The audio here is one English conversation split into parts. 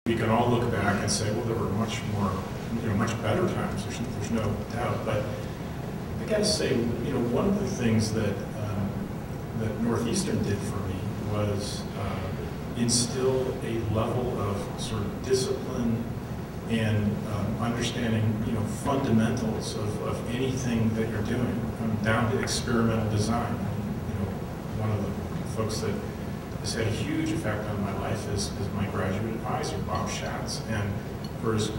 We can all look back and say, well, there were much more, much better times. There's no doubt. But I got to say, one of the things that that Northeastern did for me was instill a level of sort of discipline and understanding, fundamentals of anything that you're doing, down to experimental design. One of the folks that has had a huge effect on my life is my graduate advisor, Bob Schatz, and for as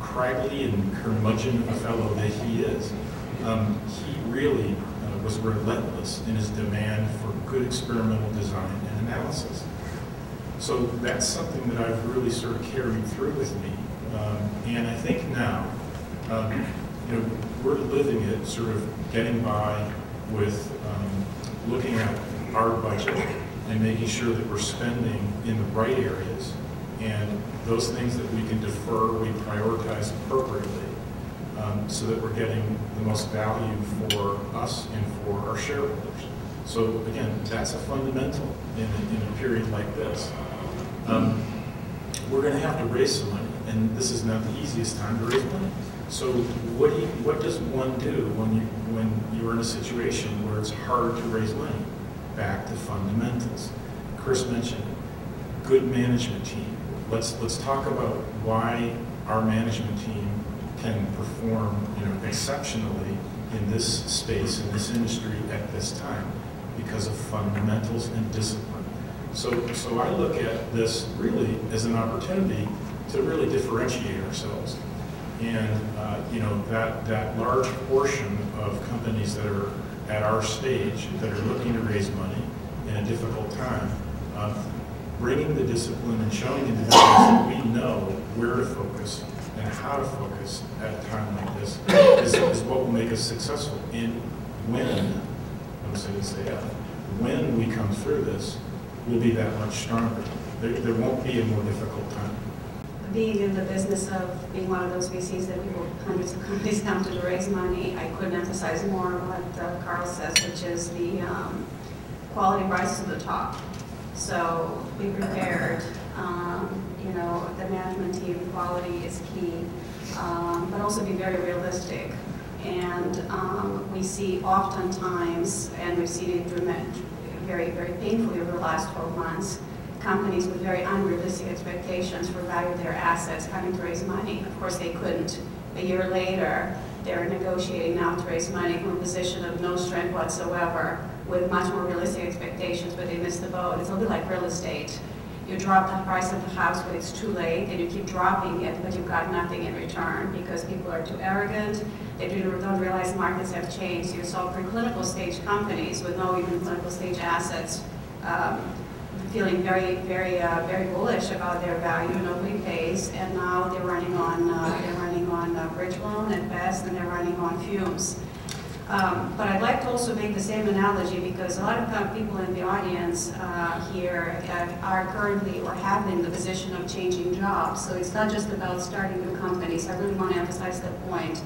craggy and curmudgeon a fellow that he is, he really was relentless in his demand for good experimental design and analysis. So that's something that I've really sort of carried through with me, and I think now, we're living it, sort of getting by with looking at our budget and making sure that we're spending in the right areas, and those things that we can defer, we prioritize appropriately, so that we're getting the most value for us and for our shareholders. So again, that's a fundamental in a period like this. We're going to have to raise some money, and this is not the easiest time to raise money. So what does one do when you're in a situation where it's hard to raise money? Back to fundamentals. Chris mentioned it. Good management team. Let's talk about why our management team can perform exceptionally in this space, in this industry at this time, because of fundamentals and discipline. So I look at this really as an opportunity to really differentiate ourselves. And that large portion of companies that are at our stage that are looking to raise money in a difficult time, bringing the discipline and showing individuals that we know where to focus and how to focus at a time like this is what will make us successful. And when we come through this, we'll be that much stronger. There won't be a more difficult time. Being in the business of being one of those VCs that hundreds of companies come to raise money, I couldn't emphasize more what Carl says, which is the quality rises to the top. So be prepared. The management team quality is key, but also be very realistic. And we see oftentimes, and we've seen it very, very painfully over the last 12 months, companies with very unrealistic expectations for value of their assets coming to raise money. Of course, they couldn't. A year later, they're negotiating now to raise money from a position of no strength whatsoever, with much more realistic expectations, but they missed the boat. It's a little bit like real estate. You drop the price of the house when it's too late, and you keep dropping it, but you've got nothing in return because people are too arrogant. They don't realize markets have changed. You saw preclinical stage companies with no even clinical stage assets feeling very, very, very bullish about their value. Nobody pays, and now they're running on bridge loan at best, and they're running on fumes. But I'd like to also make the same analogy, because a lot of people in the audience here are currently or have been in the position of changing jobs. So it's not just about starting new companies. I really want to emphasize that point.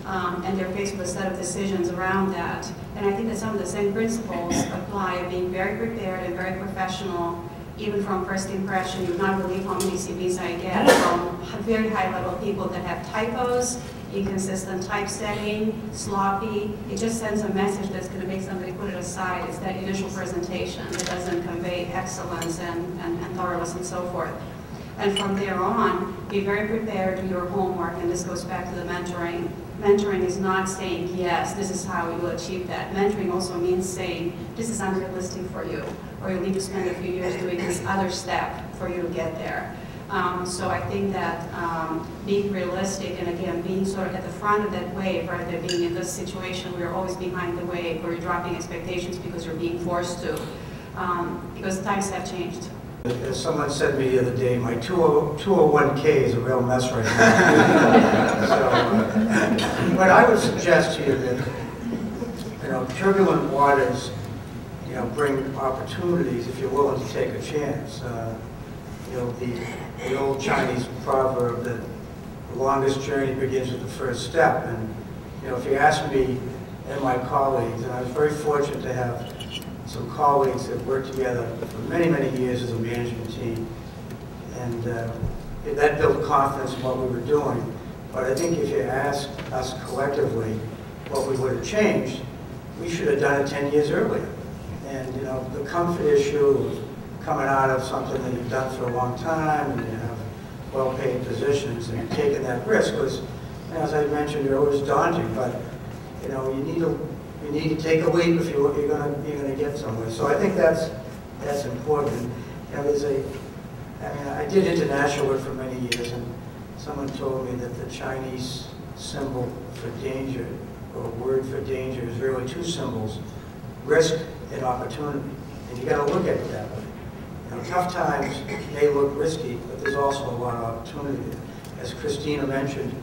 And they're faced with a set of decisions around that. And I think that some of the same principles apply of being very prepared and very professional, even from first impression. You would not believe how many CVs I get from very high-level people that have typos, inconsistent typesetting, sloppy. It just sends a message that's going to make somebody put it aside. It's that initial presentation that doesn't convey excellence and thoroughness and so forth. And from there on, be very prepared, do your homework, and this goes back to the mentoring. Mentoring is not saying, yes, this is how you will achieve that. Mentoring also means saying, this is unrealistic for you, or you'll need to spend a few years doing this other step for you to get there. So I think that being realistic, and again, being sort of at the front of that wave, rather than being in this situation where you're always behind the wave, where you're dropping expectations because you're being forced to, because times have changed. As someone said to me the other day, my 201k is a real mess right now. So, but I would suggest to you that, turbulent waters, bring opportunities if you're willing to take a chance. The old Chinese proverb that the longest journey begins with the first step. And, if you ask me and my colleagues, and I was very fortunate to have some colleagues that worked together for many, many years as a management team. And that built confidence in what we were doing. But I think if you ask us collectively what we would have changed, we should have done it 10 years earlier. And, you know, the comfort issue of coming out of something that you've done for a long time and you have well-paid positions and taking that risk was, you know, as I mentioned, it was daunting. But, you know, you need to take a leap if you're gonna get somewhere. So I think that's important. You know, I did international work for many years, and someone told me that the Chinese symbol for danger, or word for danger, is really two symbols: risk and opportunity. And you got to look at it that way. You know, tough times may look risky, but there's also a lot of opportunity there. As Christina mentioned,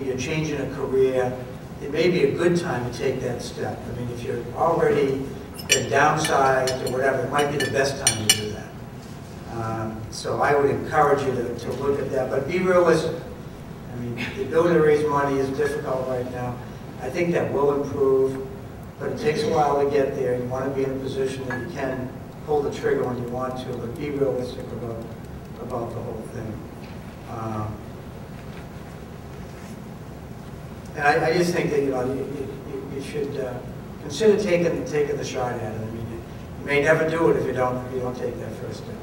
you're changing a career. It may be a good time to take that step. I mean, if you're already been downsized or whatever, it might be the best time to do that. So I would encourage you to look at that, but be realistic. I mean, the ability to raise money is difficult right now. I think that will improve, but it takes a while to get there. You want to be in a position that you can pull the trigger when you want to, but be realistic about the whole thing. And I just think that, you know, you should consider taking the shot at it. I mean, you may never do it if you don't take that first step.